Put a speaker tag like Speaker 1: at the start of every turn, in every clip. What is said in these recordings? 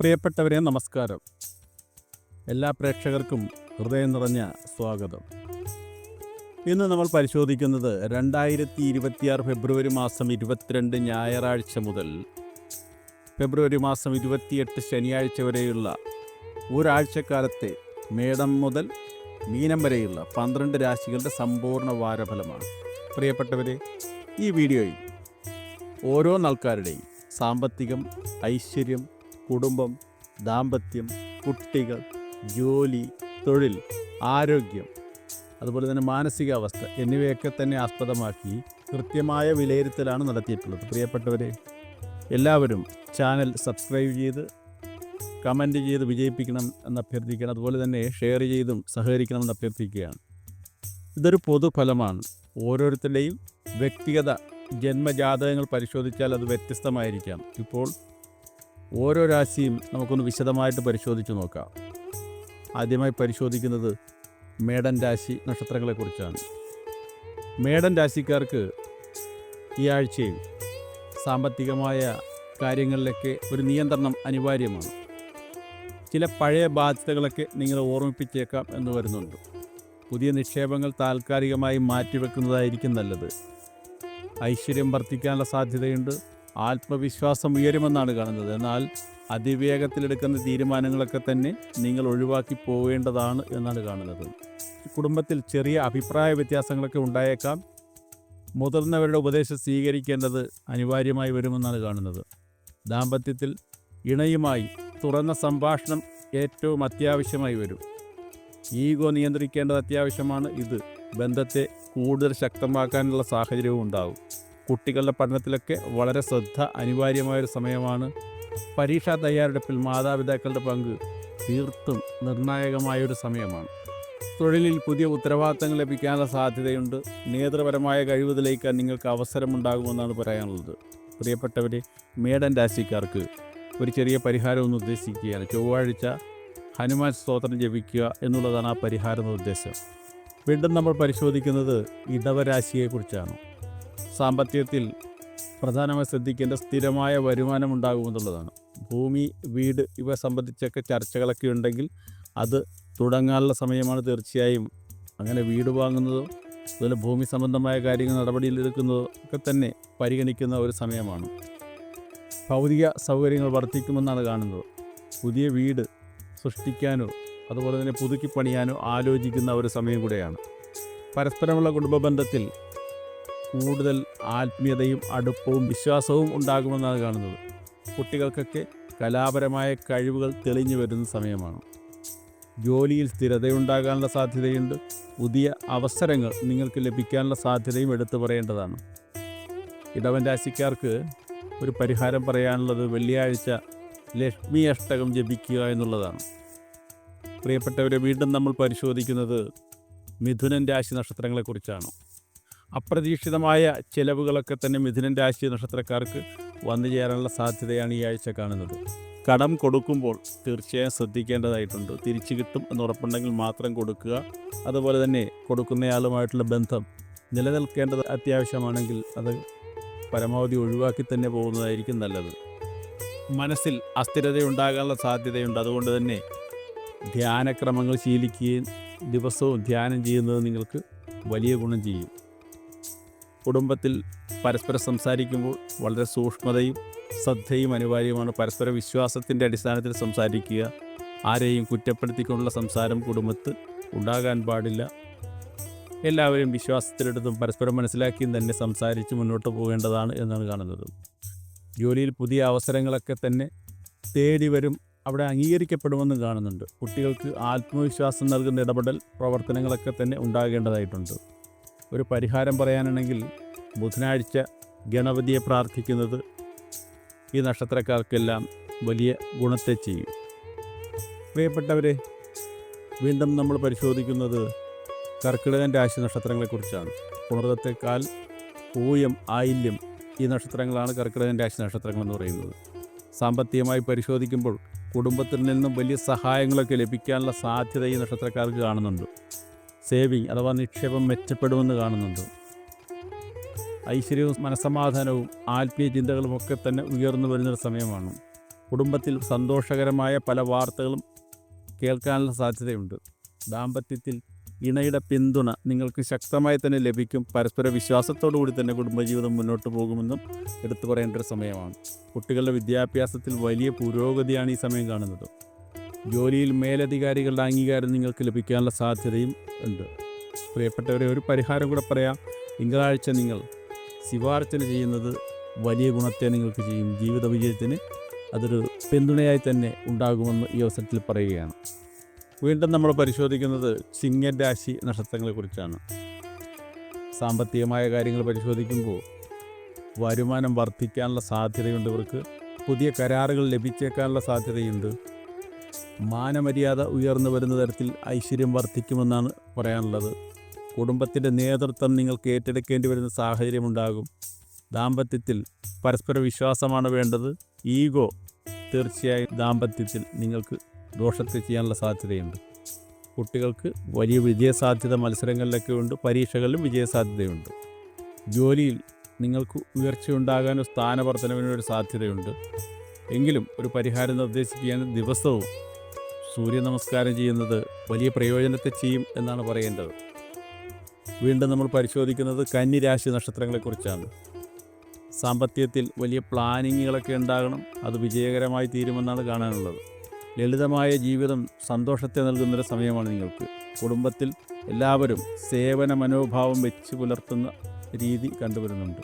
Speaker 1: പ്രിയപ്പെട്ടവരെ നമസ്കാരം. എല്ലാ പ്രേക്ഷകർക്കും ഹൃദയം നിറഞ്ഞ സ്വാഗതം. ഇന്ന് നമ്മൾ പരിശോധിക്കുന്നത് 2026 ഫെബ്രുവരി മാസം 22 ഞായറാഴ്ച മുതൽ ഫെബ്രുവരി മാസം 28 ശനിയാഴ്ച വരെയുള്ള ഒരാഴ്ചക്കാലത്തെ മേടം മുതൽ മീനം വരെയുള്ള 12 രാശികളുടെ സമ്പൂർണ്ണ വാരഫലമാണ്. പ്രിയപ്പെട്ടവരെ, ഈ വീഡിയോയിൽ ഓരോ ആൾക്കാരുടെയും സാമ്പത്തികം, ഐശ്വര്യം, കുടുംബം, ദാമ്പത്യം, കുട്ടികൾ, ജോലി, തൊഴിൽ, ആരോഗ്യം, അതുപോലെ തന്നെ മാനസികാവസ്ഥ എന്നിവയൊക്കെ തന്നെ ആസ്പദമാക്കി കൃത്യമായ വിലയിരുത്തലാണ് നടത്തിയിട്ടുള്ളത്. പ്രിയപ്പെട്ടവരെ, എല്ലാവരും ചാനൽ സബ്സ്ക്രൈബ് ചെയ്ത് കമൻറ്റ് ചെയ്ത് വിജയിപ്പിക്കണം എന്ന് അഭ്യർത്ഥിക്കണം. അതുപോലെ തന്നെ ഷെയർ ചെയ്തും സഹകരിക്കണമെന്ന് അഭ്യർത്ഥിക്കുകയാണ്. ഇതൊരു പൊതുഫലമാണ്. ഓരോരുത്തരുടെയും വ്യക്തിഗത ജന്മജാതകങ്ങൾ പരിശോധിച്ചാൽ അത് വ്യത്യസ്തമായിരിക്കാം. ഇപ്പോൾ ഓരോ രാശിയും നമുക്കൊന്ന് വിശദമായിട്ട് പരിശോധിച്ച് നോക്കാം. ആദ്യമായി പരിശോധിക്കുന്നത് മേടൻ രാശി നക്ഷത്രങ്ങളെക്കുറിച്ചാണ്. മേടൻ രാശിക്കാർക്ക് ഈ ആഴ്ചയിൽ സാമ്പത്തികമായ കാര്യങ്ങളിലൊക്കെ ഒരു നിയന്ത്രണം അനിവാര്യമാണ്. ചില പഴയ ബാധ്യതകളൊക്കെ നിങ്ങളെ ഓർമ്മിപ്പിച്ചേക്കാം എന്ന് വരുന്നുണ്ട്. പുതിയ നിക്ഷേപങ്ങൾ താൽക്കാലികമായി മാറ്റിവെക്കുന്നതായിരിക്കും നല്ലത്. ഐശ്വര്യം വർദ്ധിക്കാനുള്ള സാധ്യതയുണ്ട്. ആത്മവിശ്വാസം ഉയരുമെന്നാണ് കാണുന്നത്. എന്നാൽ അതിവേഗത്തിലെടുക്കുന്ന തീരുമാനങ്ങളൊക്കെ തന്നെ നിങ്ങൾ ഒഴിവാക്കി പോവേണ്ടതാണ് എന്നാണ് കാണുന്നത്. കുടുംബത്തിൽ ചെറിയ അഭിപ്രായ വ്യത്യാസങ്ങളൊക്കെ ഉണ്ടായേക്കാം. മുതിർന്നവരുടെ ഉപദേശം സ്വീകരിക്കേണ്ടത് അനിവാര്യമായി വരുമെന്നാണ് കാണുന്നത്. ദാമ്പത്യത്തിൽ ഇണയുമായി തുറന്ന സംഭാഷണം ഏറ്റവും അത്യാവശ്യമായി വരും. ഈഗോ നിയന്ത്രിക്കേണ്ടത് അത്യാവശ്യമാണ്. ഇത് ബന്ധത്തെ കൂടുതൽ ശക്തമാക്കാനുള്ള സാഹചര്യവും ഉണ്ടാകും. കുട്ടികളുടെ പഠനത്തിലൊക്കെ വളരെ ശ്രദ്ധ അനിവാര്യമായൊരു സമയമാണ്. പരീക്ഷാ തയ്യാറെടുപ്പിൽ മാതാപിതാക്കളുടെ പങ്ക് തീർത്തും നിർണായകമായൊരു സമയമാണ്. തൊഴിലിൽ പുതിയ ഉത്തരവാദിത്തങ്ങൾ ലഭിക്കാനുള്ള സാധ്യതയുണ്ട്. നേതൃപരമായ കഴിവ് തെളിയിക്കാൻ നിങ്ങൾക്ക് അവസരമുണ്ടാകുമെന്നാണ് പറയാനുള്ളത്. പ്രിയപ്പെട്ടവരെ, മേടൻ രാശിക്കാർക്ക് ഒരു ചെറിയ പരിഹാരം ഒന്ന് ഉദ്ദേശിക്കുകയാണ്. ചൊവ്വാഴ്ച ഹനുമാൻ സ്തോത്രം ജപിക്കുക എന്നുള്ളതാണ് ആ പരിഹാര നിർദ്ദേശം. വീണ്ടും നമ്മൾ പരിശോധിക്കുന്നത് ഇടവരാശിയെക്കുറിച്ചാണ്. സാമ്പത്തികത്തിൽ പ്രധാനമായി ശ്രദ്ധിക്കേണ്ട സ്ഥിരമായ വരുമാനം ഉണ്ടാകുമെന്നുള്ളതാണ്. ഭൂമി, വീട് ഇവ സംബന്ധിച്ചൊക്കെ ചർച്ചകളൊക്കെ ഉണ്ടെങ്കിൽ അത് തുടങ്ങാനുള്ള സമയമാണ്. തീർച്ചയായും അങ്ങനെ വീട് വാങ്ങുന്നതോ അതുപോലെ ഭൂമി സംബന്ധമായ കാര്യങ്ങൾ നടപടിയിലെടുക്കുന്നതോ ഒക്കെ തന്നെ പരിഗണിക്കുന്ന ഒരു സമയമാണ്. ഭൗതിക സൗകര്യങ്ങൾ വർദ്ധിക്കുമെന്നാണ് കാണുന്നത്. പുതിയ വീട് സൃഷ്ടിക്കാനോ അതുപോലെ തന്നെ പുതുക്കി പണിയാനോ ആലോചിക്കുന്ന ഒരു സമയം കൂടെയാണ്. പരസ്പരമുള്ള കുടുംബ ബന്ധത്തിൽ കൂടുതൽ ആത്മീയതയും അടുപ്പവും വിശ്വാസവും ഉണ്ടാകുമെന്നാണ് കാണുന്നത്. കുട്ടികൾക്കൊക്കെ കലാപരമായ കഴിവുകൾ തെളിഞ്ഞു വരുന്ന സമയമാണ്. ജോലിയിൽ സ്ഥിരതയുണ്ടാകാനുള്ള സാധ്യതയുണ്ട്. പുതിയ അവസരങ്ങൾ നിങ്ങൾക്ക് ലഭിക്കാനുള്ള സാധ്യതയും എടുത്തു പറയേണ്ടതാണ്. ഇടവൻ രാശിക്കാർക്ക് ഒരു പരിഹാരം പറയാനുള്ളത് വെള്ളിയാഴ്ച ലക്ഷ്മി അഷ്ടകം ജപിക്കുക എന്നുള്ളതാണ്. പ്രിയപ്പെട്ടവരെ, വീണ്ടും നമ്മൾ പരിശോധിക്കുന്നത് മിഥുനൻ രാശി നക്ഷത്രങ്ങളെക്കുറിച്ചാണ്. അപ്രതീക്ഷിതമായ ചിലവുകളൊക്കെ തന്നെ മിഥുനൻ രാശി നക്ഷത്രക്കാർക്ക് വന്നു ചേരാനുള്ള സാധ്യതയാണ് ഈ ആഴ്ച കാണുന്നത്. കടം കൊടുക്കുമ്പോൾ തീർച്ചയായും ശ്രദ്ധിക്കേണ്ടതായിട്ടുണ്ട്. തിരിച്ചു കിട്ടും എന്നുറപ്പുണ്ടെങ്കിൽ മാത്രം കൊടുക്കുക. അതുപോലെ തന്നെ കൊടുക്കുന്നയാളുമായിട്ടുള്ള ബന്ധം നിലനിൽക്കേണ്ടത് അത്യാവശ്യമാണെങ്കിൽ അത് പരമാവധി ഒഴിവാക്കി തന്നെ പോകുന്നതായിരിക്കും നല്ലത്. മനസ്സിൽ അസ്ഥിരതയുണ്ടാകാനുള്ള സാധ്യതയുണ്ട്. അതുകൊണ്ട് തന്നെ ധ്യാനക്രമങ്ങൾ ശീലിക്കുകയും ദിവസവും ധ്യാനം ചെയ്യുന്നത് നിങ്ങൾക്ക് വലിയ ഗുണം ചെയ്യും. കുടുംബത്തിൽ പരസ്പരം സംസാരിക്കുമ്പോൾ വളരെ സൂക്ഷ്മതയും ശ്രദ്ധയും അനിവാര്യമാണ്. പരസ്പര വിശ്വാസത്തിൻ്റെ അടിസ്ഥാനത്തിൽ സംസാരിക്കുക. ആരെയും കുറ്റപ്പെടുത്തിക്കൊണ്ടുള്ള സംസാരം കുടുംബത്ത് ഉണ്ടാകാൻ പാടില്ല. എല്ലാവരും വിശ്വാസത്തിലെടുത്തും പരസ്പരം മനസ്സിലാക്കിയും തന്നെ സംസാരിച്ച് മുന്നോട്ട് പോകേണ്ടതാണ് എന്നാണ് കാണുന്നത്. ജോലിയിൽ പുതിയ അവസരങ്ങളൊക്കെ തന്നെ തേടി വരും. അവിടെ അംഗീകരിക്കപ്പെടുമെന്ന് കാണുന്നുണ്ട്. കുട്ടികൾക്ക് ആത്മവിശ്വാസം നൽകുന്ന ഇടപെടൽ പ്രവർത്തനങ്ങളൊക്കെ തന്നെ ഉണ്ടാകേണ്ടതായിട്ടുണ്ട്. ഒരു പരിഹാരം പറയാനാണെങ്കിൽ ബുധനാഴ്ച ഗണപതിയെ പ്രാർത്ഥിക്കുന്നത് ഈ നക്ഷത്രക്കാർക്കെല്ലാം വലിയ ഗുണത്തെ ചെയ്യും. പ്രിയപ്പെട്ടവരെ, വീണ്ടും നമ്മൾ പരിശോധിക്കുന്നത് കർക്കിടകൻ രാശി നക്ഷത്രങ്ങളെക്കുറിച്ചാണ്. പുണർതത്തെക്കാൽ പൂയം, ആയില്യം ഈ നക്ഷത്രങ്ങളാണ് കർക്കിടകൻ രാശി നക്ഷത്രങ്ങൾ എന്ന് പറയുന്നത്. സാമ്പത്തികമായി പരിശോധിക്കുമ്പോൾ കുടുംബത്തിൽ നിന്നും വലിയ സഹായങ്ങളൊക്കെ ലഭിക്കാനുള്ള സാധ്യത ഈ നക്ഷത്രക്കാർക്ക് കാണുന്നുണ്ട്. സേവിങ് അഥവാ നിക്ഷേപം മെച്ചപ്പെടുമെന്ന് കാണുന്നുണ്ട്. ഐശ്വര്യവും മനസ്സമാധാനവും ആത്മീയ ചിന്തകളുമൊക്കെ തന്നെ ഉയർന്നു വരുന്നൊരു സമയമാണ്. കുടുംബത്തിൽ സന്തോഷകരമായ പല വാർത്തകളും കേൾക്കാനുള്ള സാധ്യതയുണ്ട്. ദാമ്പത്യത്തിൽ ഇണയുടെ പിന്തുണ നിങ്ങൾക്ക് ശക്തമായി തന്നെ ലഭിക്കും. പരസ്പര വിശ്വാസത്തോടു കൂടി തന്നെ കുടുംബജീവിതം മുന്നോട്ട് പോകുമെന്നും എടുത്തു പറയേണ്ട ഒരു സമയമാണ്. കുട്ടികളുടെ വിദ്യാഭ്യാസത്തിൽ വലിയ പുരോഗതിയാണ് ഈ സമയം കാണുന്നത്. ജോലിയിൽ മേലധികാരികളുടെ അംഗീകാരം നിങ്ങൾക്ക് ലഭിക്കാനുള്ള സാധ്യതയും ഉണ്ട്. പ്രിയപ്പെട്ടവരെ, ഒരു പരിഹാരം കൂടെ പറയാം. തിങ്കളാഴ്ച നിങ്ങൾ ശിവാർച്ചന ചെയ്യുന്നത് വലിയ ഗുണത്തെ നിങ്ങൾക്ക് ചെയ്യും. ജീവിത വിജയത്തിന് അതൊരു പിന്തുണയായി തന്നെ ഉണ്ടാകുമെന്ന് ഈ അവസരത്തിൽ പറയുകയാണ്. വീണ്ടും നമ്മൾ പരിശോധിക്കുന്നത് ചിങ്ങൻ രാശി നക്ഷത്രങ്ങളെക്കുറിച്ചാണ്. സാമ്പത്തികമായ കാര്യങ്ങൾ പരിശോധിക്കുമ്പോൾ വരുമാനം വർദ്ധിക്കാനുള്ള സാധ്യതയുണ്ട്. ഇവർക്ക് പുതിയ കരാറുകൾ ലഭിച്ചേക്കാനുള്ള സാധ്യതയുണ്ട്. മാനമര്യാദ ഉയർന്നു വരുന്ന തരത്തിൽ ഐശ്വര്യം വർദ്ധിക്കുമെന്നാണ് പറയാനുള്ളത്. കുടുംബത്തിൻ്റെ നേതൃത്വം നിങ്ങൾക്ക് ഏറ്റെടുക്കേണ്ടി വരുന്ന സാഹചര്യമുണ്ടാകും. ദാമ്പത്യത്തിൽ പരസ്പര വിശ്വാസമാണ് വേണ്ടത്. ഈഗോ തീർച്ചയായും ദാമ്പത്യത്തിൽ നിങ്ങൾക്ക് ദോഷത്തെ ചെയ്യാനുള്ള സാധ്യതയുണ്ട്. കുട്ടികൾക്ക് വലിയ വിജയസാധ്യത മത്സരങ്ങളിലൊക്കെ ഉണ്ട്. പരീക്ഷകളിലും വിജയസാധ്യതയുണ്ട്. ജോലിയിൽ നിങ്ങൾക്ക് ഉയർച്ചയുണ്ടാകാനും സ്ഥാനവർദ്ധനവിനൊരു സാധ്യതയുണ്ട്. എങ്കിലും ഒരു പരിഹാരം നിർദ്ദേശിക്കുകയാണ്. ദിവസവും സൂര്യ നമസ്കാരം ചെയ്യുന്നത് വലിയ പ്രയോജനത്തെ ചെയ്യും എന്നാണ് പറയേണ്ടത്. വീണ്ടും നമ്മൾ പരിശോധിക്കുന്നത് കന്നി രാശി നക്ഷത്രങ്ങളെക്കുറിച്ചാണ്. സാമ്പത്തികത്തിൽ വലിയ പ്ലാനിങ്ങുകളൊക്കെ ഉണ്ടാകണം. അത് വിജയകരമായി തീരുമെന്നാണ് കാണാനുള്ളത്. ലളിതമായ ജീവിതം സന്തോഷത്തെ നൽകുന്നൊരു സമയമാണ് നിങ്ങൾക്ക്. കുടുംബത്തിൽ എല്ലാവരും സേവന മനോഭാവം വെച്ച് പുലർത്തുന്ന രീതി കണ്ടുവരുന്നുണ്ട്.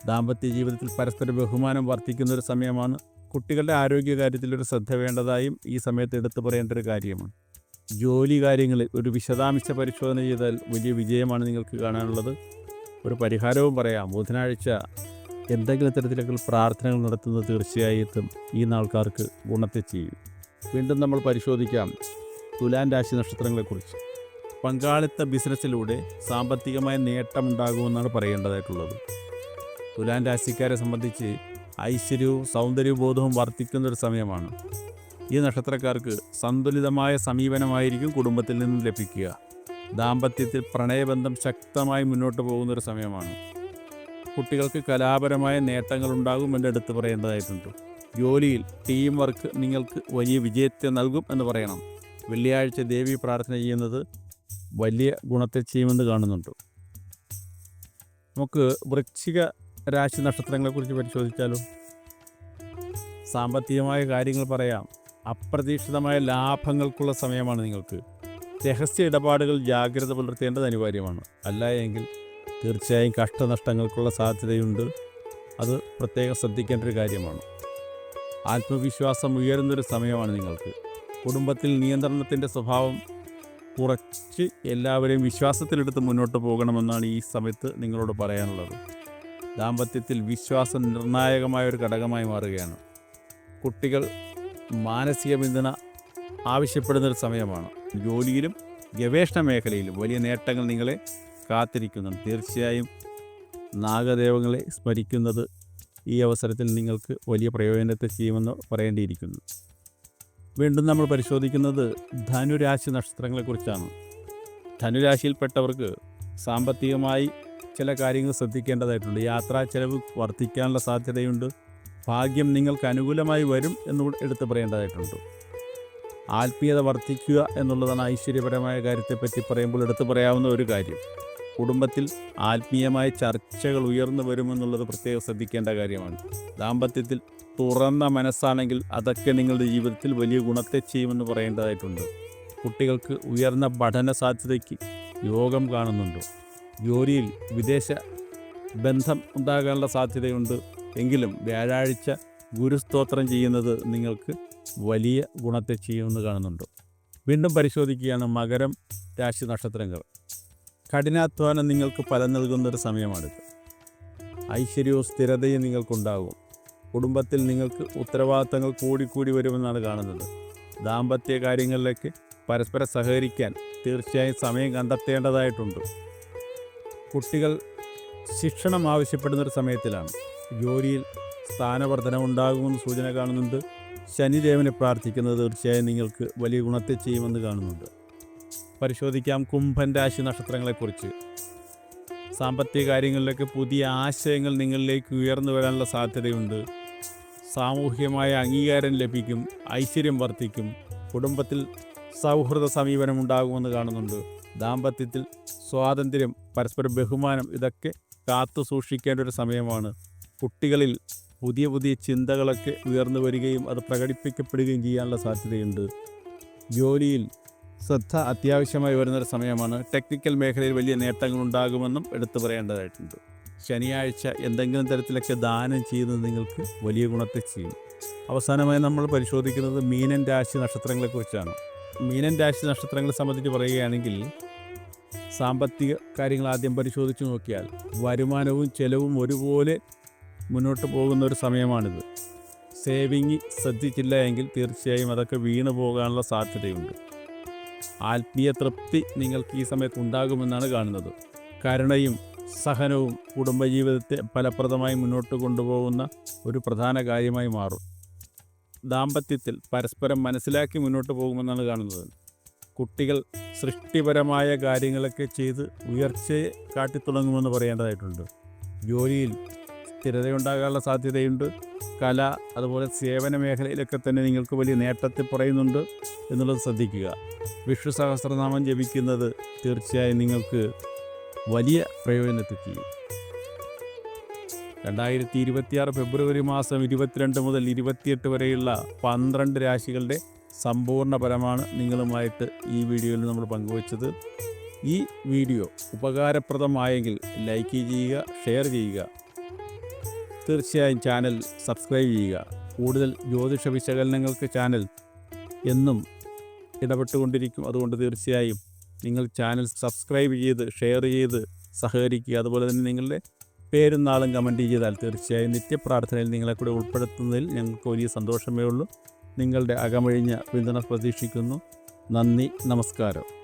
Speaker 1: ദാമ്പത്യ ജീവിതത്തിൽ പരസ്പര ബഹുമാനം വർദ്ധിക്കുന്നൊരു സമയമാണ്. കുട്ടികളുടെ ആരോഗ്യകാര്യത്തിലൊരു ശ്രദ്ധ വേണ്ടതായും ഈ സമയത്ത് എടുത്തു പറയേണ്ട ഒരു കാര്യമാണ്. ജോലി കാര്യങ്ങളിൽ ഒരു വിശദാംശ പരിശോധന ചെയ്താൽ വലിയ വിജയമാണ് നിങ്ങൾക്ക് കാണാനുള്ളത്. ഒരു പരിഹാരവും പറയാം. ബുധനാഴ്ച എന്തെങ്കിലും തരത്തിലുള്ള പ്രാർത്ഥനകൾ നടത്തുന്നത് തീർച്ചയായിട്ടും ഈ നാൾക്കാർക്ക് ഗുണത്തെ ചെയ്യും. വീണ്ടും നമ്മൾ പരിശോധിക്കാം തുലാം രാശി നക്ഷത്രങ്ങളെക്കുറിച്ച്. പങ്കാളിത്ത ബിസിനസ്സിലൂടെ സാമ്പത്തികമായ നേട്ടമുണ്ടാകുമെന്നാണ് പറയേണ്ടതായിട്ടുള്ളത്. തുലാം രാശിക്കാരെ സംബന്ധിച്ച് ഐശ്വര്യവും സൗന്ദര്യബോധവും വർദ്ധിക്കുന്നൊരു സമയമാണ്. ഈ നക്ഷത്രക്കാർക്ക് സന്തുലിതമായ സമീപനമായിരിക്കും കുടുംബത്തിൽ നിന്നും ലഭിക്കുക. ദാമ്പത്യത്തിൽ പ്രണയബന്ധം ശക്തമായി മുന്നോട്ട് പോകുന്നൊരു സമയമാണ്. കുട്ടികൾക്ക് കലാപരമായ നേട്ടങ്ങളുണ്ടാകും എന്ന് എടുത്തു പറയേണ്ടതായിട്ടുണ്ട്. ജോലിയിൽ ടീം വർക്ക് നിങ്ങൾക്ക് വലിയ വിജയത്തെ നൽകും എന്ന് പറയണം. വെള്ളിയാഴ്ച ദേവി പ്രാർത്ഥന ചെയ്യുന്നത് വലിയ ഗുണത്തെ ചെയ്യുമെന്ന് കാണുന്നുണ്ട്. നമുക്ക് വൃശ്ചിക രാശി നക്ഷത്രങ്ങളെക്കുറിച്ച് പരിശോധിച്ചാലോ. സാമ്പത്തികമായ കാര്യങ്ങൾ പറയാം. അപ്രതീക്ഷിതമായ ലാഭങ്ങൾക്കുള്ള സമയമാണ് നിങ്ങൾക്ക്. രഹസ്യ ഇടപാടുകൾ ജാഗ്രത പുലർത്തേണ്ടത് അനിവാര്യമാണ്. അല്ല എങ്കിൽ തീർച്ചയായും കഷ്ടനഷ്ടങ്ങൾക്കുള്ള സാധ്യതയുണ്ട്. അത് പ്രത്യേകം ശ്രദ്ധിക്കേണ്ട ഒരു കാര്യമാണ്. ആത്മവിശ്വാസം ഉയരുന്നൊരു സമയമാണ് നിങ്ങൾക്ക്. കുടുംബത്തിൽ നിയന്ത്രണത്തിൻ്റെ സ്വഭാവം കുറച്ച് എല്ലാവരെയും വിശ്വാസത്തിലെടുത്ത് മുന്നോട്ട് പോകണമെന്നാണ് ഈ സമയത്ത് നിങ്ങളോട് പറയാനുള്ളത്. ദാമ്പത്യത്തിൽ വിശ്വാസം നിർണായകമായ ഒരു ഘടകമായി മാറുകയാണ്. കുട്ടികൾ മാനസിക പിന്തുണ ആവശ്യപ്പെടുന്നൊരു സമയമാണ്. ജോലിയിലും ഗവേഷണ മേഖലയിലും വലിയ നേട്ടങ്ങൾ നിങ്ങളെ കാത്തിരിക്കുന്നുണ്ട്. തീർച്ചയായും നാഗദേവങ്ങളെ സ്മരിക്കുന്നത് ഈ അവസരത്തിൽ നിങ്ങൾക്ക് വലിയ പ്രയോജനത്തെ ചെയ്യുമെന്ന് പറയേണ്ടിയിരിക്കുന്നു. വീണ്ടും നമ്മൾ പരിശോധിക്കുന്നത് ധനുരാശി നക്ഷത്രങ്ങളെക്കുറിച്ചാണ്. ധനുരാശിയിൽപ്പെട്ടവർക്ക് സാമ്പത്തികമായി ചില കാര്യങ്ങൾ ശ്രദ്ധിക്കേണ്ടതായിട്ടുണ്ട്. യാത്രാ ചെലവ് വർദ്ധിക്കാനുള്ള സാധ്യതയുണ്ട്. ഭാഗ്യം നിങ്ങൾക്ക് അനുകൂലമായി വരും എന്ന് എടുത്തു പറയേണ്ടതായിട്ടുണ്ട്. ആത്മീയത വർദ്ധിക്കുക എന്നുള്ളതാണ് ഐശ്വര്യപരമായ കാര്യത്തെപ്പറ്റി പറയുമ്പോൾ എടുത്തു പറയാവുന്ന ഒരു കാര്യം. കുടുംബത്തിൽ ആത്മീയമായ ചർച്ചകൾ ഉയർന്നു വരുമെന്നുള്ളത് പ്രത്യേകം ശ്രദ്ധിക്കേണ്ട കാര്യമാണ്. ദാമ്പത്യത്തിൽ തുറന്ന മനസ്സാണെങ്കിൽ അതൊക്കെ നിങ്ങളുടെ ജീവിതത്തിൽ വലിയ ഗുണത്തെ ചെയ്യുമെന്ന് പറയേണ്ടതായിട്ടുണ്ട്. കുട്ടികൾക്ക് ഉയർന്ന പഠന സാധ്യതയ്ക്ക് യോഗം കാണുന്നുണ്ട്. ജോലിയിൽ വിദേശ ബന്ധം ഉണ്ടാകാനുള്ള സാധ്യതയുണ്ട്. എങ്കിലും വ്യാഴാഴ്ച ഗുരുസ്തോത്രം ചെയ്യുന്നത് നിങ്ങൾക്ക് വലിയ ഗുണത്തെ ചെയ്യുമെന്ന് കാണുന്നുണ്ട്. വീണ്ടും പരിശോധിക്കുകയാണ് മകരം രാശി നക്ഷത്രങ്ങൾ. കഠിനാധ്വാനം നിങ്ങൾക്ക് ഫലം നൽകുന്നൊരു സമയമാണിത്. ഐശ്വര്യവും സ്ഥിരതയും നിങ്ങൾക്കുണ്ടാകും. കുടുംബത്തിൽ നിങ്ങൾക്ക് ഉത്തരവാദിത്തങ്ങൾ കൂടിക്കൂടി വരുമെന്നാണ് കാണുന്നത്. ദാമ്പത്യ കാര്യങ്ങളിലേക്ക് പരസ്പരം സഹകരിക്കാൻ തീർച്ചയായും സമയം കണ്ടെത്തേണ്ടതായിട്ടുണ്ട്. കുട്ടികൾ ശിക്ഷണം ആവശ്യപ്പെടുന്നൊരു സമയത്തിലാണ്. ജോലിയിൽ സ്ഥാനവർദ്ധനം ഉണ്ടാകുമെന്ന് സൂചന കാണുന്നുണ്ട്. ശനിദേവനെ പ്രാർത്ഥിക്കുന്നത് തീർച്ചയായും നിങ്ങൾക്ക് വലിയ ഗുണത്തെ ചെയ്യുമെന്ന് കാണുന്നുണ്ട്. പരിശോധിക്കാം കുംഭൻ രാശി നക്ഷത്രങ്ങളെക്കുറിച്ച്. സാമ്പത്തിക കാര്യങ്ങളിലേക്ക് പുതിയ ആശയങ്ങൾ നിങ്ങളിലേക്ക് ഉയർന്നു വരാനുള്ള സാധ്യതയുണ്ട്. സാമൂഹികമായ അംഗീകാരം ലഭിക്കും, ഐശ്വര്യം വർദ്ധിക്കും, കുടുംബത്തിൽ സൗഹൃദ സമീപനം ഉണ്ടാകുമെന്ന് കാണുന്നുണ്ട്. ദാമ്പത്യത്തിൽ സ്വാതന്ത്ര്യം, പരസ്പര ബഹുമാനം ഇതൊക്കെ കാത്തു സൂക്ഷിക്കേണ്ട ഒരു സമയമാണ്. കുട്ടികളിൽ പുതിയ പുതിയ ചിന്തകളൊക്കെ ഉയർന്നു വരികയും അത് പ്രകടിപ്പിക്കപ്പെടുകയും ചെയ്യാനുള്ള സാധ്യതയുണ്ട്. ജോലിയിൽ ശ്രദ്ധ അത്യാവശ്യമായി വരുന്നൊരു സമയമാണ്. ടെക്നിക്കൽ മേഖലയിൽ വലിയ നേട്ടങ്ങളുണ്ടാകുമെന്നും എടുത്തു പറയേണ്ടതായിട്ടുണ്ട്. ശനിയാഴ്ച എന്തെങ്കിലും തരത്തിലൊക്കെ ദാനം ചെയ്യുന്നത് നിങ്ങൾക്ക് വലിയ ഗുണത്തെ ചെയ്യും. അവസാനമായി നമ്മൾ പരിശോധിക്കുന്നത് മീനൻ രാശി നക്ഷത്രങ്ങളെക്കുറിച്ചാണ്. മീനൻ രാശി നക്ഷത്രങ്ങളെ സംബന്ധിച്ച് പറയുകയാണെങ്കിൽ സാമ്പത്തിക കാര്യങ്ങൾ ആദ്യം പരിശോധിച്ച് നോക്കിയാൽ വരുമാനവും ചെലവും ഒരുപോലെ മുന്നോട്ട് പോകുന്ന ഒരു സമയമാണിത്. സേവിങ് ശ്രദ്ധിച്ചില്ല എങ്കിൽ തീർച്ചയായും അതൊക്കെ വീണു പോകാനുള്ള സാധ്യതയുണ്ട്. ആത്മീയ തൃപ്തി നിങ്ങൾക്ക് ഈ സമയത്ത് ഉണ്ടാകുമെന്നാണ് കാണുന്നത്. കരുണയും സഹനവും കുടുംബജീവിതത്തെ ഫലപ്രദമായി മുന്നോട്ട് കൊണ്ടുപോകുന്ന ഒരു പ്രധാന കാര്യമായി മാറും. ദാമ്പത്യത്തിൽ പരസ്പരം മനസ്സിലാക്കി മുന്നോട്ട് പോകുമെന്നാണ് കാണുന്നത്. കുട്ടികൾ സൃഷ്ടിപരമായ കാര്യങ്ങളൊക്കെ ചെയ്ത് ഉയർച്ചയെ കാട്ടിത്തുടങ്ങുമെന്ന് പറയേണ്ടതായിട്ടുണ്ട്. ജോലിയിൽ സ്ഥിരതയുണ്ടാകാനുള്ള സാധ്യതയുണ്ട്. കല അതുപോലെ സേവന മേഖലയിലൊക്കെ തന്നെ നിങ്ങൾക്ക് വലിയ നേട്ടത്തിൽ പറയുന്നുണ്ട് എന്നുള്ളത് ശ്രദ്ധിക്കുക. വിഷ്ണു സഹസ്രനാമം ജപിക്കുന്നത് തീർച്ചയായും നിങ്ങൾക്ക് വലിയ പ്രയോജനത്തെ ചെയ്യും. 2026 ഫെബ്രുവരി മാസം 22 മുതൽ 28 വരെയുള്ള 12 രാശികളുടെ സമ്പൂർണ്ണ ഫലമാണ് നിങ്ങളുമായിട്ട് ഈ വീഡിയോയിൽ നമ്മൾ പങ്കുവച്ചത്. ഈ വീഡിയോ ഉപകാരപ്രദമായെങ്കിൽ ലൈക്ക് ചെയ്യുക, ഷെയർ ചെയ്യുക. തീർച്ചയായും ചാനൽ സബ്സ്ക്രൈബ് ചെയ്യുക. കൂടുതൽ ജ്യോതിഷ വിശകലനങ്ങൾക്ക് ചാനൽ എന്നും ഇടപെട്ടുകൊണ്ടിരിക്കും. അതുകൊണ്ട് തീർച്ചയായും നിങ്ങൾ ചാനൽ സബ്സ്ക്രൈബ് ചെയ്ത് ഷെയർ ചെയ്ത് സഹകരിക്കുക. അതുപോലെ തന്നെ നിങ്ങളുടെ പേരും നാളും കമൻറ്റ് ചെയ്താൽ തീർച്ചയായും നിത്യപ്രാർത്ഥനയിൽ നിങ്ങളെ കൂടെ ഉൾപ്പെടുത്തുന്നതിൽ ഞങ്ങൾക്ക് വലിയ സന്തോഷമേ ഉള്ളൂ. നിങ്ങളുടെ അകമഴിഞ്ഞ പിന്തുണ പ്രതീക്ഷിക്കുന്നു. നന്ദി, നമസ്കാരം.